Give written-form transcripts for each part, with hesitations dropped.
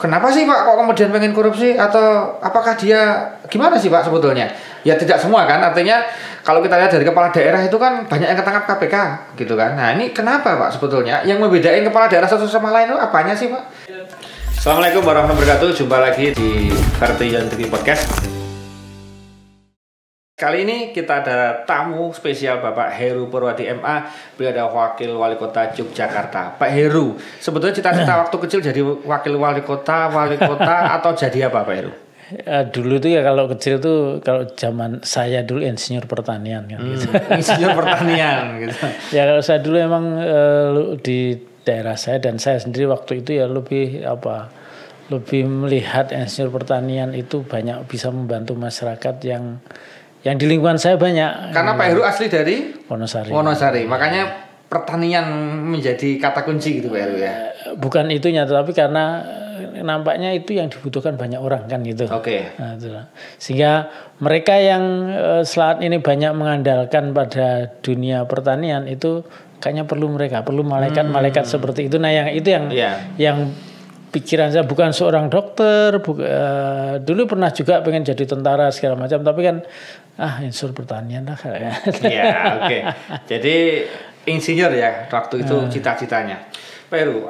kenapa sih Pak kok kemudian pengen korupsi, atau apakah dia gimana sih Pak sebetulnya? Ya tidak semua kan, artinya kalau kita lihat dari kepala daerah itu kan banyak yang ketangkap KPK gitu kan. Nah ini kenapa Pak sebetulnya? Yang membedain kepala daerah satu sama lain itu apanya sih Pak? Assalamualaikum warahmatullahi wabarakatuh, jumpa lagi di Vertian TV Podcast. Kali ini kita ada tamu spesial Bapak Heru Purwadi MA, beliau adalah Wakil Wali Kota Yogyakarta. Pak Heru, sebetulnya cita-cita waktu kecil jadi Wakil Wali Kota atau jadi apa Pak Heru? Dulu tuh ya kalau kecil tuh, kalau zaman saya dulu insinyur pertanian kan gitu. Insinyur pertanian gitu. Ya kalau saya dulu emang di daerah saya dan saya sendiri waktu itu ya lebih melihat insinyur pertanian itu banyak bisa membantu masyarakat yang di lingkungan saya banyak. Karena Pak Heru asli dari Wonosari. Makanya pertanian menjadi kata kunci gitu Pak Heru ya. Bukan itunya, tetapi karena nampaknya itu yang dibutuhkan banyak orang kan gitu. Oke. Nah, sehingga mereka yang saat ini banyak mengandalkan pada dunia pertanian itu kayaknya perlu malaikat seperti itu. Nah, yang pikiran saya bukan seorang dokter, dulu pernah juga pengen jadi tentara segala macam, tapi kan insur pertanian lah kayaknya. Iya, oke. Jadi insinyur ya waktu itu cita-citanya. Pak Heru,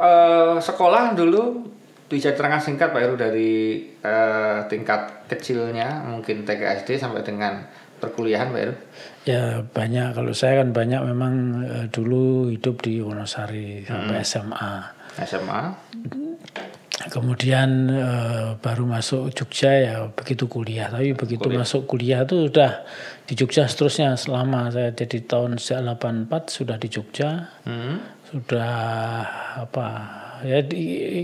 sekolah dulu bisa terangkan singkat Pak Heru dari tingkat kecilnya mungkin TK SD sampai dengan perkuliahan Pak Heru? Ya banyak, kalau saya kan banyak memang dulu hidup di Wonosari sampai SMA. Kemudian baru masuk Jogja ya begitu kuliah. Tapi begitu masuk kuliah itu udah di Jogja seterusnya selama saya jadi tahun sejak 84 sudah di Jogja. Sudah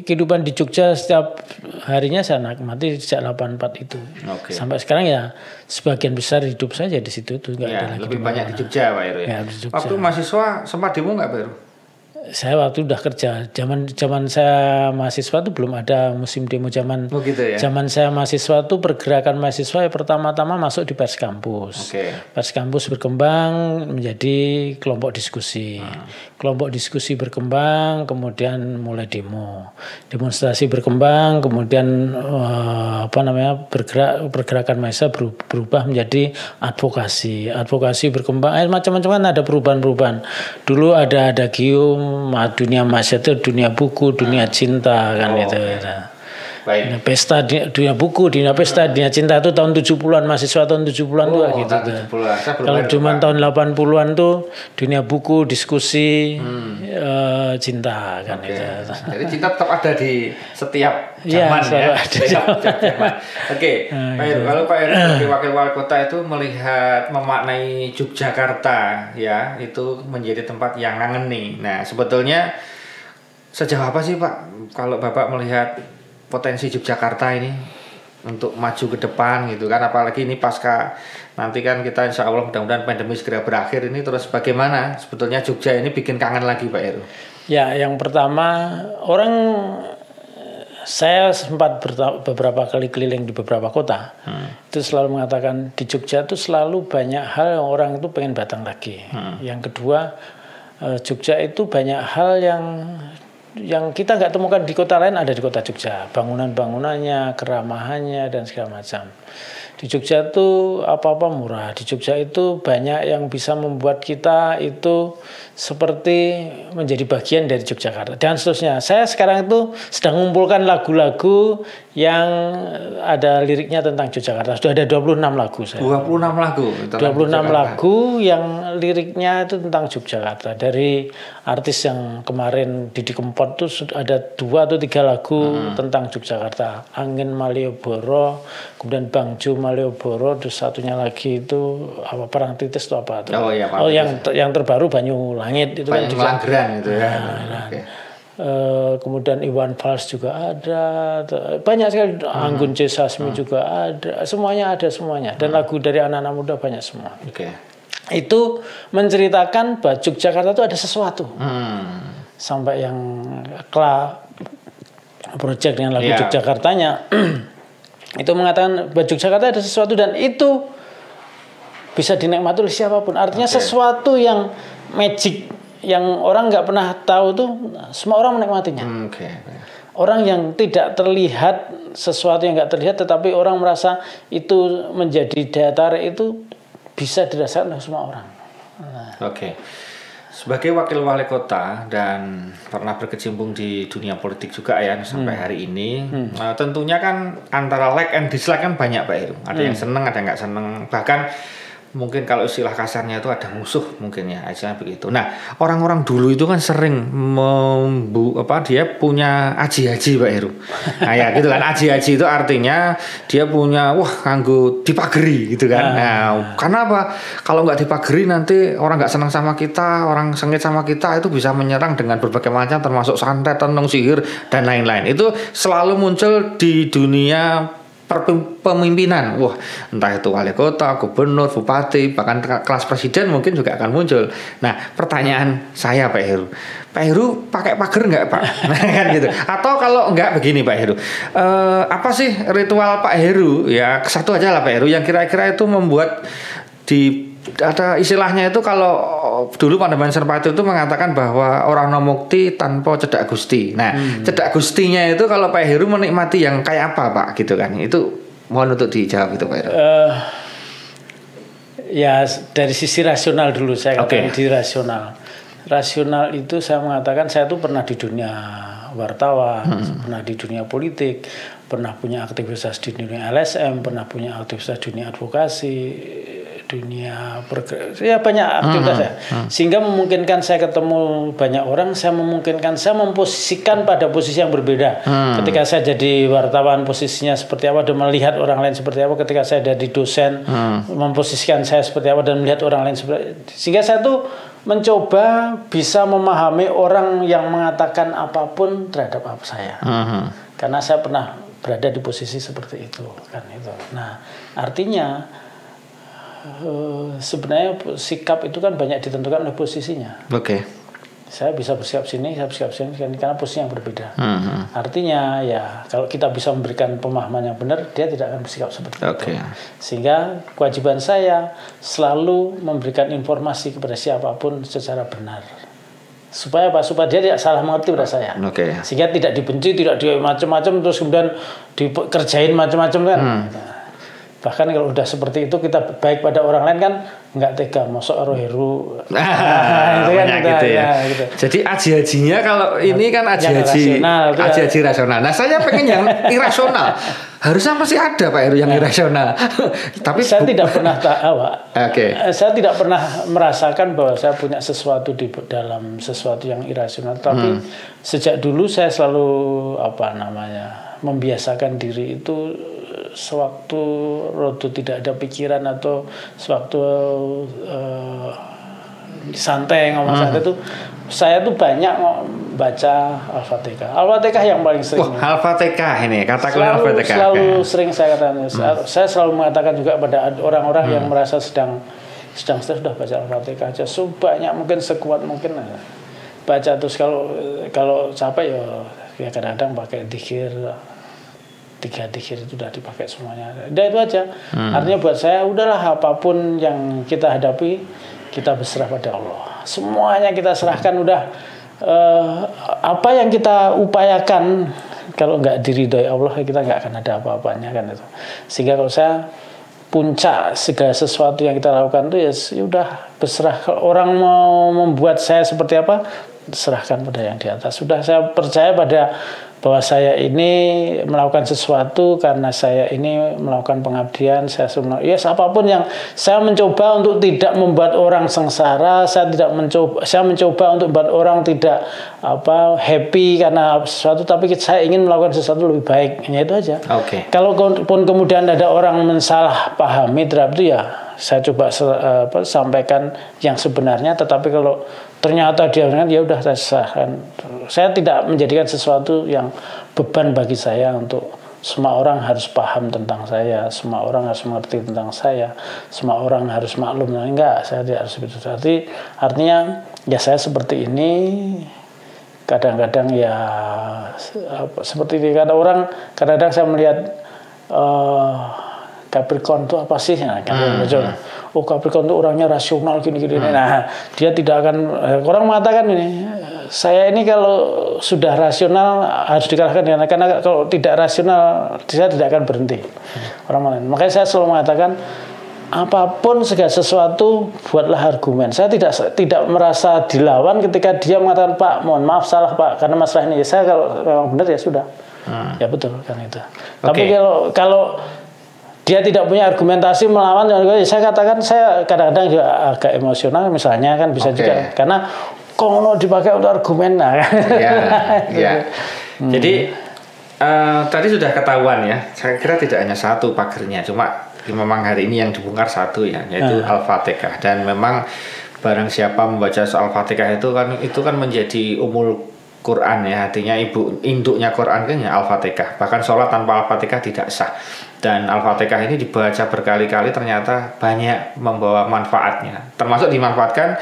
kehidupan di Jogja setiap harinya saya nikmati sejak 84 itu. Sampai sekarang ya sebagian besar hidup saya di situ tuh enggak ada lagi. Lebih banyak di Jogja Pak Heru ya. Waktu mahasiswa sempat demo enggak Pak Heru? Saya waktu udah kerja, zaman saya mahasiswa tuh belum ada musim demo. Zaman saya mahasiswa tuh pergerakan mahasiswa ya pertama-tama masuk di Pers Kampus. Pers Kampus berkembang menjadi kelompok diskusi. Kelompok diskusi berkembang, kemudian mulai demo. Demonstrasi berkembang, kemudian pergerakan mahasiswa berubah menjadi advokasi. Advokasi berkembang, macam-macam kan ada perubahan-perubahan. Dulu ada Gium, dunia mahasiswa itu dunia buku, dunia cinta kan itu. Baik. Pesta dunia buku, dunia pesta, dunia cinta itu tahun 70-an, mahasiswa tahun 70-an tuh gitu. Kalau cuma tahun 80-an tuh dunia buku, diskusi, cinta kan itu. Jadi cinta tetap ada di setiap zaman ya. Setiap zaman. Oke, Pak Heru, kalau Pak Heru sebagai wakil wali kota itu melihat memaknai Yogyakarta ya, itu menjadi tempat yang ngangeni. Nah, sebetulnya sejauh apa sih Pak kalau Bapak melihat potensi Yogyakarta ini untuk maju ke depan gitu kan, apalagi ini pasca nanti kan kita insya Allah mudah-mudahan pandemi segera berakhir ini, terus bagaimana sebetulnya Jogja ini bikin kangen lagi Pak Heru? Ya, yang pertama saya sempat beberapa kali keliling di beberapa kota, itu selalu mengatakan di Jogja itu selalu banyak hal yang orang itu pengen datang lagi. Yang kedua, Jogja itu banyak hal yang kita nggak temukan di kota lain ada di kota Jogja. Bangunan-bangunannya, keramahannya dan segala macam. Di Jogja itu apa-apa murah. Di Jogja itu banyak yang bisa membuat kita itu seperti menjadi bagian dari Yogyakarta dan seterusnya. Saya sekarang itu sedang mengumpulkan lagu-lagu yang ada liriknya tentang Yogyakarta. Sudah ada 26 lagu saya. 26 lagu. 26 lagu yang liriknya itu tentang Yogyakarta. Dari artis yang kemarin Didi Kempot itu ada 2 atau 3 lagu tentang Yogyakarta. Angin Malioboro, kemudian Bangjo Malioboro, terus satunya lagi itu Perang Titis itu apa tuh? Yang terbaru Banyu Langit itu kan juga itu ya. Kemudian Iwan Fals juga ada, banyak sekali. Anggun C. Sasmi juga ada, semuanya dan lagu dari anak-anak muda banyak semua. Itu menceritakan bahwa Yogyakarta itu ada sesuatu. Sampai yang project dengan lagu Yogyakartanya itu mengatakan bahwa Yogyakarta ada sesuatu dan itu bisa dinikmati oleh siapapun. Artinya sesuatu yang magic yang orang nggak pernah tahu tuh semua orang menikmatinya. Orang yang tidak terlihat, sesuatu yang nggak terlihat, tetapi orang merasa itu menjadi daya tarik, itu bisa dirasakan oleh semua orang. Oke. Sebagai wakil wali kota dan pernah berkecimpung di dunia politik juga ya sampai hari ini, tentunya kan antara like and dislike kan banyak Pak Heru. Ada yang seneng, ada yang nggak seneng. Bahkan mungkin kalau istilah kasarnya itu ada musuh mungkin ya, istilahnya begitu. Nah, orang-orang dulu itu kan sering dia punya aji-aji Pak Heru. Nah ya gitu kan, aji-aji itu artinya dia punya nganggo dipageri gitu kan. Nah, karena apa? Kalau nggak dipageri nanti orang nggak senang sama kita, orang sengit sama kita, itu bisa menyerang dengan berbagai macam termasuk santet, tenung, sihir dan lain-lain. Itu selalu muncul di dunia pemimpinan. Entah itu wali kota, gubernur, bupati, bahkan kelas presiden mungkin juga akan muncul. Nah, pertanyaan saya Pak Heru. Pak Heru pakai pagar nggak Pak? Kan gitu. Atau kalau nggak begini Pak Heru. Apa sih ritual Pak Heru? Ya, satu aja lah Pak Heru yang kira-kira itu membuat ada istilahnya itu, kalau dulu Pandeman Senopati itu mengatakan bahwa orang nomukti tanpa cedak gusti. Nah, cedak gustinya itu kalau Pak Heru menikmati yang kayak apa Pak gitu kan? Itu mohon untuk dijawab itu Pak Heru. Ya dari sisi rasional dulu saya katakan di rasional. Rasional itu saya mengatakan saya tuh pernah di dunia wartawan, pernah di dunia politik, pernah punya aktivitas di dunia LSM, pernah punya aktivitas di dunia advokasi, dunia banyak aktivitas ya. Sehingga memungkinkan saya ketemu banyak orang, saya memposisikan pada posisi yang berbeda. Ketika saya jadi wartawan posisinya seperti apa dan melihat orang lain seperti apa, ketika saya jadi dosen memposisikan saya seperti apa dan melihat orang lain seperti apa. Sehingga saya tuh mencoba bisa memahami orang yang mengatakan apapun terhadap apa saya. Karena saya pernah berada di posisi seperti itu kan itu. Nah, artinya sebenarnya sikap itu kan banyak ditentukan oleh posisinya. Saya bisa bersikap sini, saya bersikap sini karena posisi yang berbeda. Artinya ya kalau kita bisa memberikan pemahaman yang benar, dia tidak akan bersikap seperti itu. Sehingga kewajiban saya selalu memberikan informasi kepada siapapun secara benar. Supaya apa? Supaya dia tidak salah mengerti pada saya. Sehingga tidak dibenci, tidak macam-macam terus kemudian dikerjain macam-macam kan. Bahkan kalau udah seperti itu kita baik pada orang lain kan nggak tega, masuk Heru. Itu kan gitu ya. Gitu. Jadi aji-ajinya kalau ini kan aji-aji rasional. Nah, saya pengen yang irasional. Harusnya masih ada Pak Heru yang irasional. Tapi saya tidak pernah tahu. Saya tidak pernah merasakan bahwa saya punya sesuatu di dalam sesuatu yang irasional. Tapi sejak dulu saya selalu membiasakan diri itu sewaktu rodo tidak ada pikiran atau sewaktu santai ngomong santai itu saya tuh banyak baca Al-Fatihah. Al-Fatihah yang paling sering. Al-Fatihah ini katakan Al-Fatihah. Selalu sering saya katakan. Saya selalu mengatakan juga pada orang-orang yang merasa sedang stres sudah baca Al-Fatihah aja. Sebanyak mungkin, sekuat mungkin baca. Terus kalau capek ya kadang-kadang pakai dzikir. 3 dzikir itu sudah dipakai semuanya. Udah itu aja. Artinya buat saya udahlah, apapun yang kita hadapi kita berserah pada Allah. Semuanya kita serahkan, udah apa yang kita upayakan kalau nggak diridhoi Allah kita nggak akan ada apa-apanya kan itu. Sehingga kalau saya puncak segala sesuatu yang kita lakukan itu ya udah berserah. Orang mau membuat saya seperti apa, serahkan pada yang di atas. Sudah saya percaya bahwa saya ini melakukan sesuatu karena saya ini melakukan pengabdian, apapun yang saya mencoba untuk tidak membuat orang sengsara, saya mencoba untuk membuat orang tidak happy karena sesuatu, tapi saya ingin melakukan sesuatu lebih baik, ya itu aja. Kalau pun kemudian ada orang mensalah pahami terhadap itu, ya saya coba sampaikan yang sebenarnya, tetapi kalau ternyata dia dengan ya udah saya sahkan. Saya tidak menjadikan sesuatu yang beban bagi saya untuk semua orang harus paham tentang saya, semua orang harus mengerti tentang saya, semua orang harus maklum. Enggak, saya tidak harus seperti itu. Artinya ya saya seperti ini. Kadang-kadang ya seperti ini. Kadang-kadang saya melihat Capricorn itu apa sih? Capricorn itu orangnya rasional gini-gini. Nah, dia tidak akan, orang mengatakan ini, saya ini kalau sudah rasional harus dikalahkan karena kalau tidak rasional saya tidak akan berhenti orang lain. Makanya saya selalu mengatakan apapun segala sesuatu buatlah argumen. Saya tidak merasa dilawan ketika dia mengatakan Pak mohon maaf salah Pak karena masalah ini. Ya saya kalau memang benar ya sudah. Ya betul kan itu. Tapi kalau dia tidak punya argumentasi melawan, saya katakan saya kadang-kadang juga agak emosional misalnya kan bisa juga karena kalau dipakai untuk argumen nah. Ya. Jadi tadi sudah ketahuan ya. Saya kira tidak hanya satu pagernya, cuma memang hari ini yang dibongkar satu ya, yaitu Al-Fatihah. Dan memang barang siapa membaca Al-Fatihah itu kan menjadi umul Quran ya, artinya induknya Quran kan ya Al-Fatihah. Bahkan sholat tanpa Al-Fatihah tidak sah. Dan Al-Fatihah ini dibaca berkali-kali ternyata banyak membawa manfaatnya. Termasuk dimanfaatkan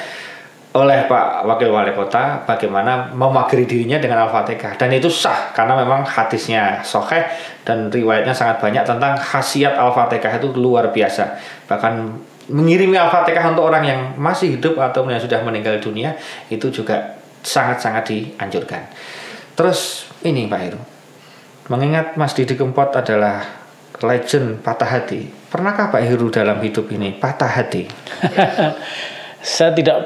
oleh Pak Wakil Wali Kota bagaimana memagari dirinya dengan Al-Fatihah. Dan itu sah karena memang hadisnya sahih dan riwayatnya sangat banyak tentang khasiat Al-Fatihah itu luar biasa. Bahkan mengirimi Al-Fatihah untuk orang yang masih hidup atau yang sudah meninggal dunia itu juga sangat-sangat dianjurkan. Terus ini Pak Heru, mengingat Mas Didi Kempot adalah legend patah hati, pernahkah Pak Heru dalam hidup ini patah hati? Saya tidak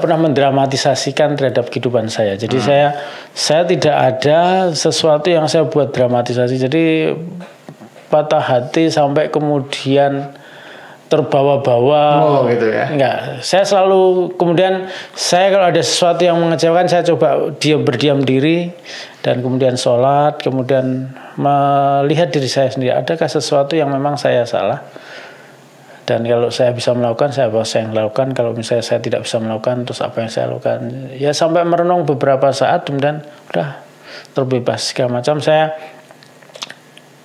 pernah mendramatisasikan terhadap kehidupan saya. Jadi saya tidak ada sesuatu yang saya buat dramatisasi. Jadi patah hati sampai kemudian terbawa-bawa. Gitu ya. Enggak, saya selalu kemudian saya kalau ada sesuatu yang mengecewakan saya coba berdiam diri dan kemudian sholat, kemudian melihat diri saya sendiri, adakah sesuatu yang memang saya salah? Dan kalau saya bisa melakukan, saya yang lakukan. Kalau misalnya saya tidak bisa melakukan, terus apa yang saya lakukan? Ya sampai merenung beberapa saat, kemudian udah terbebas segala macam.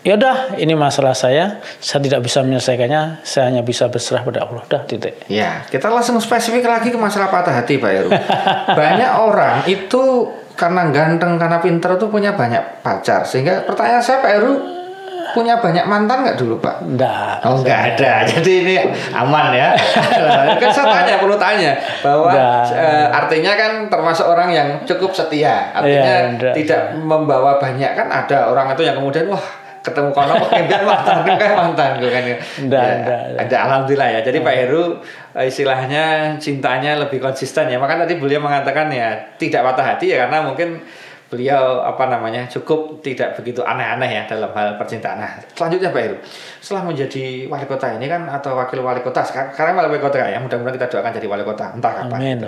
Ya udah, ini masalah saya tidak bisa menyelesaikannya, saya hanya bisa berserah pada Allah. Udah, titik. Ya, kita langsung spesifik lagi ke masalah patah hati Pak Heru. Banyak orang itu karena ganteng, karena pinter itu punya banyak pacar. Sehingga pertanyaan saya Pak Heru, punya banyak mantan nggak dulu Pak? Enggak. Oh nggak ada, jadi ini aman ya. Kan saya perlu tanya bahwa artinya kan termasuk orang yang cukup setia. Artinya tidak membawa banyak, kan ada orang itu yang kemudian wah ketemu kono kemudian mantan gue kan ya. Ada alhamdulillah ya. Jadi Pak Heru istilahnya cintanya lebih konsisten ya. Maka tadi beliau mengatakan ya tidak patah hati ya karena mungkin beliau cukup tidak begitu aneh-aneh ya dalam hal percintaan. Nah, selanjutnya Pak Heru, setelah menjadi wali kota ini kan atau wakil wali kota sekarang wali kota ya, mudah-mudahan kita doakan jadi wali kota entah kapan. Amin.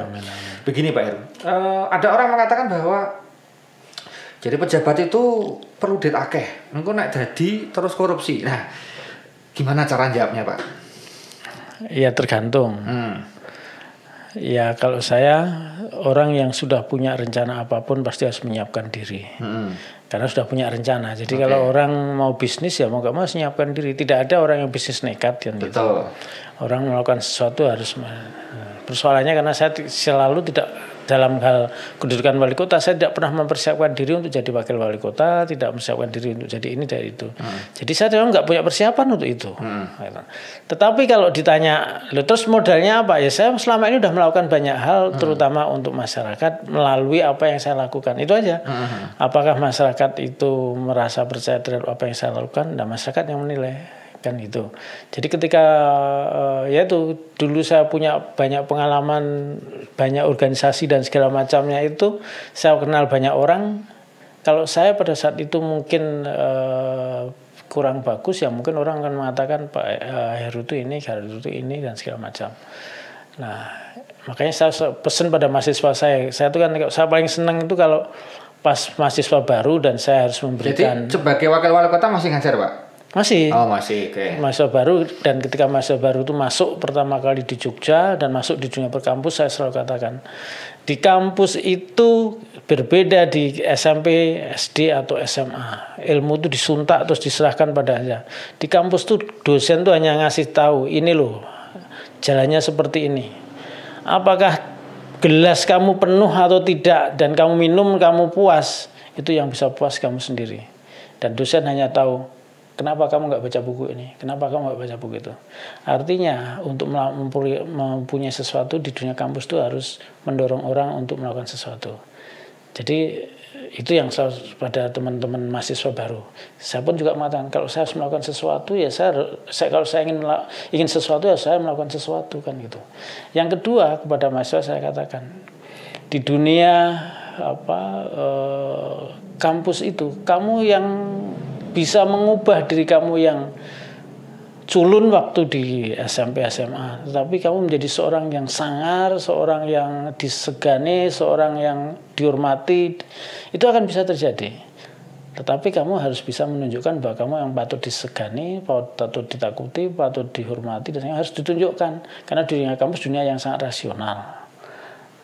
Begini Pak Heru, ada orang mengatakan bahwa jadi pejabat itu perlu duit akeh, engko nek dadi terus korupsi. Nah, gimana cara jawabnya Pak? Ya tergantung. Ya kalau saya orang yang sudah punya rencana apapun pasti harus menyiapkan diri. Karena sudah punya rencana. Jadi kalau orang mau bisnis ya mau gak mau menyiapkan diri. Tidak ada orang yang bisnis nekat kan gitu. Orang melakukan sesuatu harus. Persoalannya karena saya selalu tidak dalam hal kedudukan wali kota, saya tidak pernah mempersiapkan diri untuk jadi wakil wali kota, tidak mempersiapkan diri untuk jadi ini dari itu. Jadi saya memang nggak punya persiapan untuk itu. Tetapi kalau ditanya, terus modalnya apa? Ya saya selama ini sudah melakukan banyak hal, terutama untuk masyarakat melalui apa yang saya lakukan. Itu aja. Apakah masyarakat itu merasa percaya terhadap apa yang saya lakukan? Dan masyarakat yang menilai. Kan itu. Jadi ketika ya itu dulu saya punya banyak pengalaman, banyak organisasi dan segala macamnya itu, saya kenal banyak orang. Kalau saya pada saat itu mungkin kurang bagus ya mungkin orang akan mengatakan Pak Heru itu ini dan segala macam. Nah, makanya saya pesan pada mahasiswa saya itu kan saya paling senang itu kalau pas mahasiswa baru dan saya harus memberikan. Jadi sebagai wakil wali kota masih ngajar Pak? Masih. Oh masih, oke. Mahasiswa baru, dan ketika mahasiswa baru itu masuk pertama kali di Jogja dan masuk di dunia perkampus, saya selalu katakan di kampus itu berbeda di SMP, SD atau SMA. Ilmu itu disuntak terus diserahkan padanya. Di kampus tuh dosen tuh hanya ngasih tahu ini loh jalannya seperti ini. Apakah gelas kamu penuh atau tidak dan kamu minum kamu puas, itu yang bisa puas kamu sendiri. Dan dosen hanya tahu Kenapa kamu nggak baca buku ini? Kenapa kamu nggak baca buku itu? Artinya untuk mempunyai sesuatu di dunia kampus itu harus mendorong orang untuk melakukan sesuatu. Jadi itu yang saya pada teman-teman mahasiswa baru. Saya pun juga mengatakan kalau saya harus melakukan sesuatu ya kalau saya ingin sesuatu ya saya melakukan sesuatu kan gitu. Yang kedua kepada mahasiswa saya katakan di dunia kampus itu kamu yang bisa mengubah diri kamu yang culun waktu di SMP SMA, tetapi kamu menjadi seorang yang sangar, seorang yang disegani, seorang yang dihormati, itu akan bisa terjadi. Tetapi kamu harus bisa menunjukkan bahwa kamu yang patut disegani, patut ditakuti, patut dihormati, dan harus ditunjukkan. Karena dunia kampus dunia yang sangat rasional.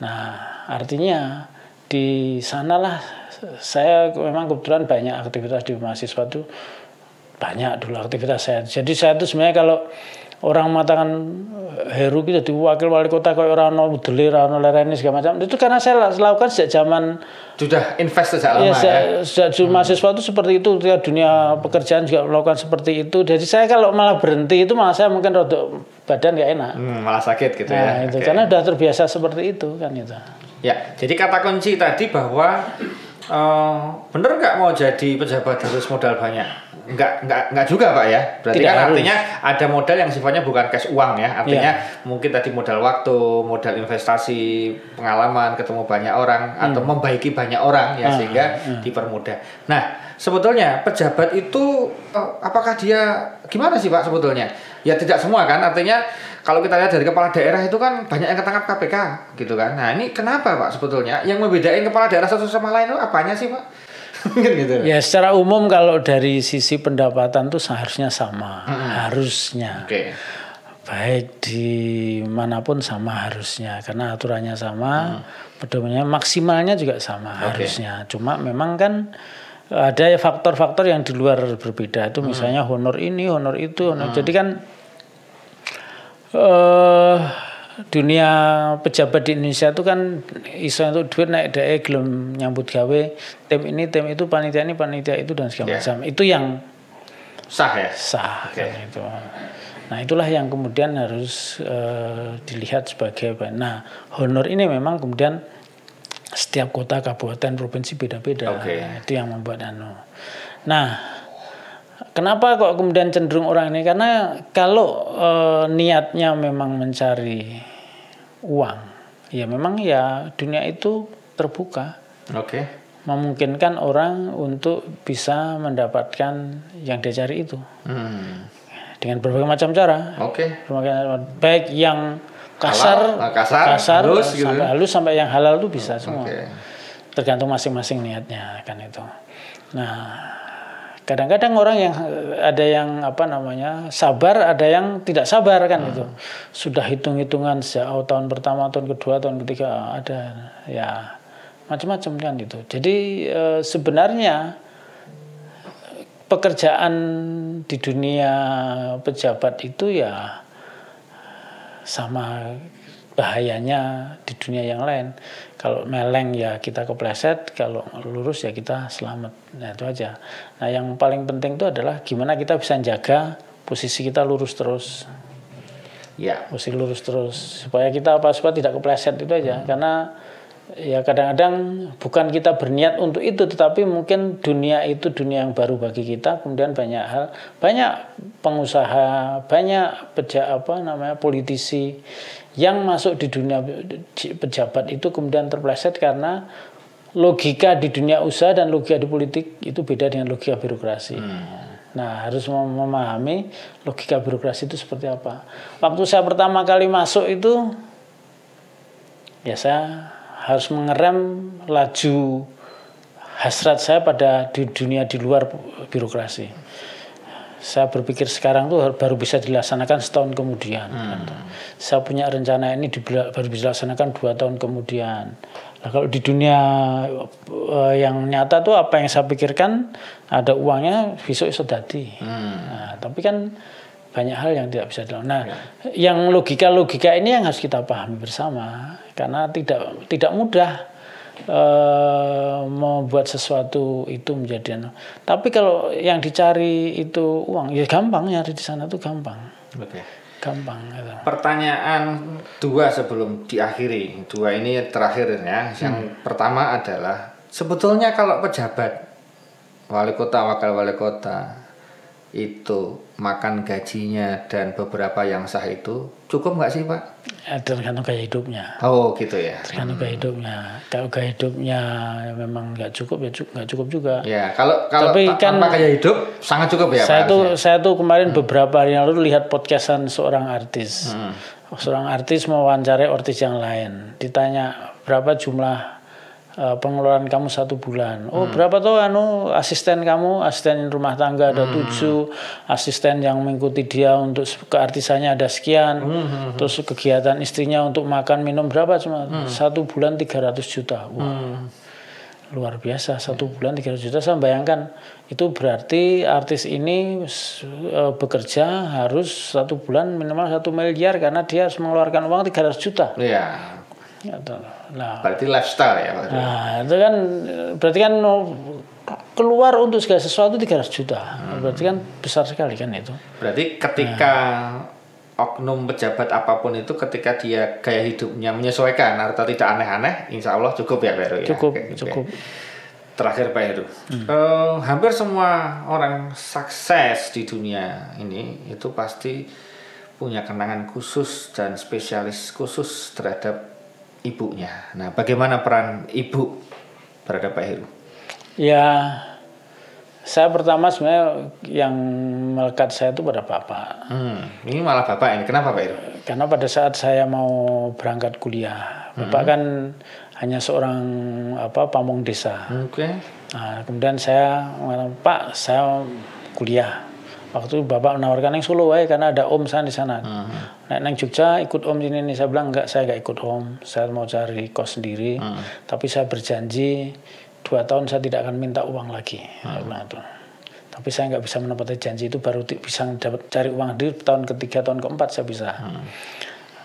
Nah, artinya di sanalah saya memang kebetulan banyak aktivitas di mahasiswa itu, banyak dulu aktivitas saya. Jadi saya itu sebenarnya kalau orang mengatakan Heru itu jadi wakil wali kota kayak orang nol delir, orang lereni segala macam, itu karena saya lakukan sejak zaman sudah invest sejak lama sejak mahasiswa itu seperti itu. Dunia pekerjaan juga melakukan seperti itu. Jadi saya kalau malah berhenti itu malah saya mungkin rodok badan nggak enak, malah sakit gitu ya. Itu karena udah terbiasa seperti itu kan itu. Ya, jadi kata kunci tadi bahwa bener nggak mau jadi pejabat harus modal banyak? Enggak juga Pak ya. Berarti tidak kan harus. Artinya ada modal yang sifatnya bukan cash uang ya. Artinya mungkin tadi modal waktu, modal investasi, pengalaman, ketemu banyak orang atau membaiki banyak orang ya sehingga dipermudah. Nah, sebetulnya pejabat itu apakah dia gimana sih Pak sebetulnya? Ya tidak semua kan. Artinya kalau kita lihat dari kepala daerah itu kan banyak yang ketangkap KPK gitu kan. Nah, ini kenapa Pak sebetulnya? Yang membedain kepala daerah satu sama lain itu apanya sih Pak? Gitu. Ya secara umum kalau dari sisi pendapatan tuh seharusnya sama, harusnya. Baik di manapun sama harusnya, karena aturannya sama, pedomannya maksimalnya juga sama harusnya. Cuma memang kan ada faktor-faktor yang di luar berbeda itu, misalnya honor ini, honor itu, honor. Jadi kan dunia pejabat di Indonesia itu kan iso untuk duit naik dae gelem nyambut gawe tim ini tim itu panitia ini panitia itu dan segala macam. Itu yang sah ya? Sah kan itu. Nah, itulah yang kemudian harus dilihat sebagai nah, honor ini memang kemudian setiap kota, kabupaten, provinsi beda-beda. Itu yang membuat Nah, kenapa kok kemudian cenderung orang ini? Karena kalau niatnya memang mencari uang, ya memang ya dunia itu terbuka. Memungkinkan orang untuk bisa mendapatkan yang dia cari itu. Dengan berbagai macam cara. Baik yang kasar halus, sampai halus sampai yang halal itu bisa semua. Tergantung masing-masing niatnya kan itu. Nah, kadang-kadang orang yang ada yang sabar, ada yang tidak sabar kan itu. Sudah hitung-hitungan sejak tahun pertama, tahun kedua, tahun ketiga ada ya macam-macam kan itu. Jadi sebenarnya pekerjaan di dunia pejabat itu ya sama bahayanya di dunia yang lain. Kalau meleng ya kita kepleset, kalau lurus ya kita selamat. Nah, itu aja. Nah, yang paling penting itu adalah gimana kita bisa jaga posisi kita lurus terus. Posisi lurus terus supaya kita supaya tidak kepleset itu aja. Karena ya kadang-kadang bukan kita berniat untuk itu, tetapi mungkin dunia itu dunia yang baru bagi kita. Kemudian banyak pengusaha, banyak politisi yang masuk di dunia pejabat itu kemudian terpleset karena logika di dunia usaha dan logika di politik itu beda dengan logika birokrasi. Nah, harus memahami logika birokrasi itu seperti apa. Waktu saya pertama kali masuk itu ya saya harus mengerem laju hasrat saya pada di dunia di luar birokrasi. Saya berpikir sekarang tuh baru bisa dilaksanakan setahun kemudian. Saya punya rencana ini baru bisa dilaksanakan 2 tahun kemudian. Nah, kalau di dunia yang nyata tuh apa yang saya pikirkan ada uangnya besok dadi. Nah, tapi kan banyak hal yang tidak bisa dilakukan. Nah, yang logika ini yang harus kita pahami bersama karena tidak mudah. membuat sesuatu itu menjadi. Tapi kalau yang dicari itu uang, ya gampang, nyari di sana tuh gampang. Oke. Gampang. Gitu. Pertanyaan 2 sebelum diakhiri. 2 ini terakhir ya. Yang pertama adalah sebetulnya kalau pejabat wali kota, wakil wali kota itu makan gajinya dan beberapa yang sah itu cukup nggak sih Pak? Tergantung gaya hidupnya. Oh gitu ya. Tergantung gaya hidupnya. Kalau gaya hidupnya memang nggak cukup ya nggak cukup juga. Ya kalau tapi kan tanpa gaya hidup sangat cukup ya Pak. Saya tuh kemarin beberapa hari yang lalu lihat podcastan seorang artis. Seorang artis mewawancarai artis yang lain. Ditanya berapa jumlah pengeluaran kamu 1 bulan. Oh berapa tuh asisten kamu, asisten rumah tangga ada 7, asisten yang mengikuti dia untuk keartisannya ada sekian, terus kegiatan istrinya untuk makan minum berapa cuma 1 bulan 300 juta. Wah, luar biasa 1 bulan 300 juta. Saya bayangkan itu berarti artis ini bekerja harus 1 bulan minimal 1 miliar karena dia harus mengeluarkan uang 300 juta. Iya. Nah, berarti lifestyle ya Pak. Nah, itu kan berarti kan keluar untuk segala sesuatu 300 juta. Berarti kan besar sekali kan itu. Berarti ketika oknum pejabat apapun itu ketika dia gaya hidupnya menyesuaikan atau tidak aneh-aneh, insya Allah cukup ya Pak Heru ya. Cukup. Terakhir Pak Heru, hampir semua orang sukses di dunia ini itu pasti punya kenangan khusus dan spesialis khusus terhadap ibunya. Nah, bagaimana peran ibu terhadap Pak Heru? Ya, saya pertama sebenarnya yang melekat saya itu pada bapak. Ini malah bapak ini. Kenapa Pak Heru? Karena pada saat saya mau berangkat kuliah, bapak kan hanya seorang pamong desa. Nah, kemudian saya mengatakan, Pak, saya kuliah. Waktu itu bapak menawarkan yang Solo karena ada om saya di sana. Neng Jogja ikut om ini. Saya bilang enggak, saya enggak ikut om. Saya mau cari kos sendiri. Tapi saya berjanji 2 tahun saya tidak akan minta uang lagi. Saya bilang itu. Tapi saya enggak bisa menepati janji itu, baru bisa dapat cari uang di tahun ketiga, tahun keempat saya bisa.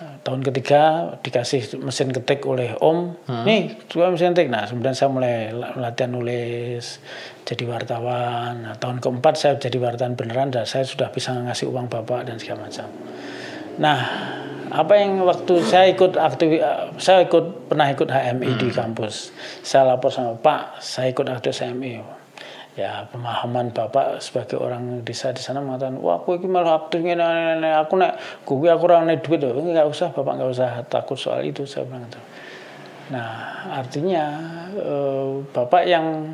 Tahun ketiga dikasih mesin ketik oleh om. Nih, dua mesin ketik. Nah, kemudian saya mulai latihan nulis, jadi wartawan. Nah, tahun keempat saya jadi wartawan beneran dan saya sudah bisa ngasih uang bapak dan segala macam. Nah, apa yang waktu saya pernah ikut HMI di kampus. Saya lapor sama Pak, saya ikut aktivitas HMI. Ya, pemahaman bapak sebagai orang desa di sana mengatakan, wah aku ini malah aktif ini, aku orang duit, nggak usah bapak, nggak usah takut soal itu, saya bilang itu. Nah, artinya bapak yang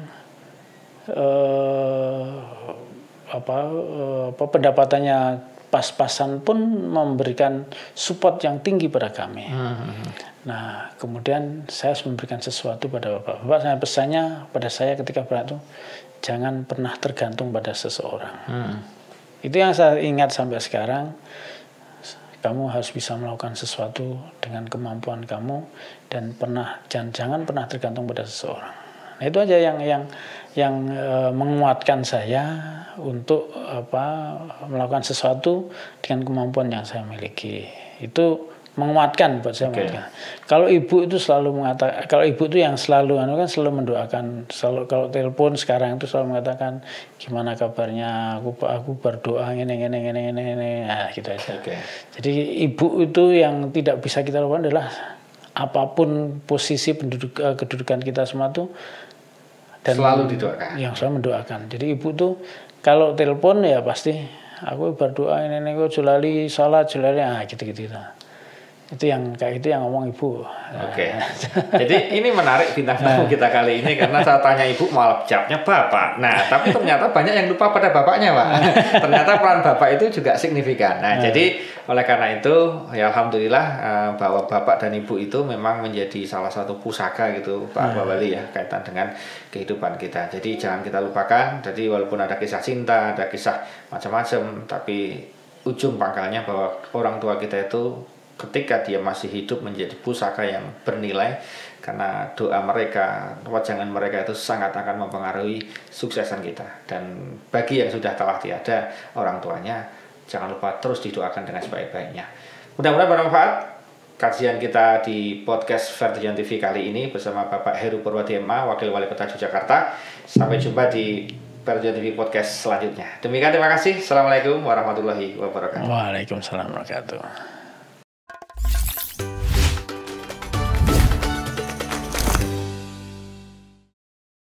pendapatannya pas-pasan pun memberikan support yang tinggi pada kami. Nah, kemudian saya memberikan sesuatu pada bapak. Bapak saya pesannya pada saya ketika berangkat itu, jangan pernah tergantung pada seseorang. Itu yang saya ingat sampai sekarang. Kamu harus bisa melakukan sesuatu dengan kemampuan kamu dan jangan pernah tergantung pada seseorang. Nah, itu aja yang menguatkan saya untuk melakukan sesuatu dengan kemampuan yang saya miliki. Itu menguatkan buat saya. Kalau ibu itu selalu mengatakan, kalau ibu itu yang selalu selalu mendoakan, selalu kalau telepon sekarang itu selalu mengatakan gimana kabarnya, aku berdoa ini nah, gitu aja. Jadi ibu itu yang tidak bisa kita lakukan adalah apapun posisi kedudukan kita semua itu dan selalu didoakan. Yang selalu mendoakan. Jadi ibu tuh kalau telepon ya pasti aku berdoa ini julali salat julali gitu. Itu yang kayak itu yang ngomong ibu. Jadi ini menarik bintang tamu kita kali ini karena saya tanya ibu malah jawabnya bapak. Nah, tapi ternyata banyak yang lupa pada bapaknya, Pak. Ternyata peran bapak itu juga signifikan. Nah, jadi oleh karena itu ya alhamdulillah bahwa bapak dan ibu itu memang menjadi salah satu pusaka gitu, Pak Wali ya, kaitan dengan kehidupan kita. Jadi jangan kita lupakan. Jadi walaupun ada kisah cinta, ada kisah macam-macam, tapi ujung pangkalnya bahwa orang tua kita itu ketika dia masih hidup menjadi pusaka yang bernilai karena doa mereka, wajangan mereka itu sangat akan mempengaruhi suksesan kita. Dan bagi yang sudah telah tiada orang tuanya, jangan lupa terus didoakan dengan sebaik-baiknya. Mudah-mudahan bermanfaat. kajian kita di podcast Vertijan TV kali ini bersama Bapak Heru Purwadi MA, Wakil Wali Kota Yogyakarta. Sampai jumpa di Vertijan TV podcast selanjutnya. Demikian, terima kasih. Assalamualaikum warahmatullahi wabarakatuh. Waalaikumsalam warahmatullahi wabarakatuh.